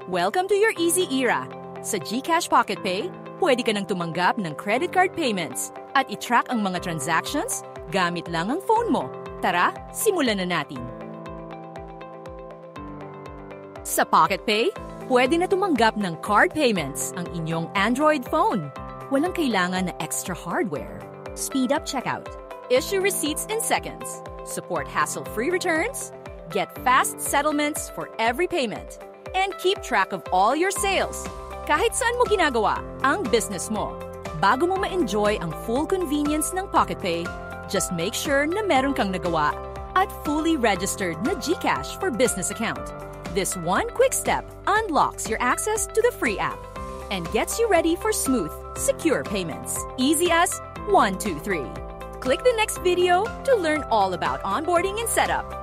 Welcome to your easy era. Sa GCash Pocket Pay, pwede ka nang tumanggap ng credit card payments at i-track ang mga transactions gamit lang ang phone mo. Tara, simulan na natin. Sa Pocket Pay, pwede na tumanggap ng card payments ang inyong Android phone. Walang kailangan na extra hardware. Speed up checkout. Issue receipts in seconds. Support hassle-free returns. Get fast settlements for every payment. And keep track of all your sales. Kahit saan mo ginagawa ang business mo. Bago mo ma-enjoy ang full convenience ng Pocket Pay, just make sure na meron kang nagawa at fully registered na GCash for business account. This one quick step unlocks your access to the free app and gets you ready for smooth, secure payments. Easy as 1, 2, 3. Click the next video to learn all about onboarding and setup.